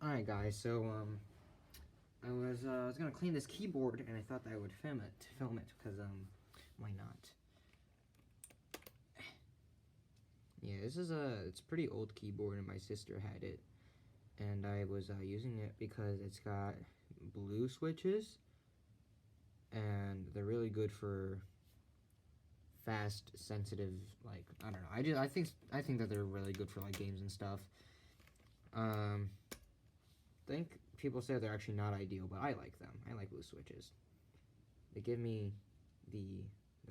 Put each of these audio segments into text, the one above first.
Alright guys, so I was gonna clean this keyboard and I thought that I would film it because why not? Yeah, this is it's a pretty old keyboard and my sister had it, and I was using it because it's got blue switches and they're really good for fast, sensitive, like, I don't know. I think that they're really good for like games and stuff. I think people say they're actually not ideal, but I like them. I like blue switches. They give me the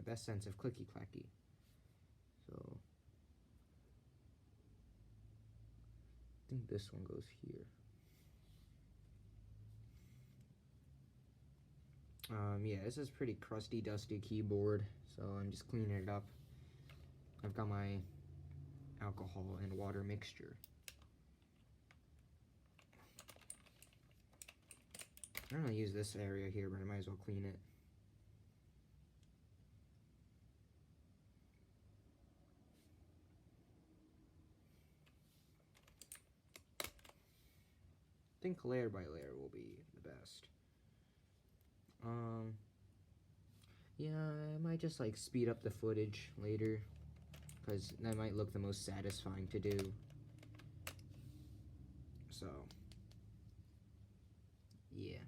best sense of clicky clacky. So I think this one goes here. Yeah, this is pretty crusty, dusty keyboard, so I'm just cleaning it up. I've got my alcohol and water mixture. I don't really use this area here, but I might as well clean it. I think layer by layer will be the best. Yeah, I might just like speed up the footage later, because that might look the most satisfying to do. So, yeah.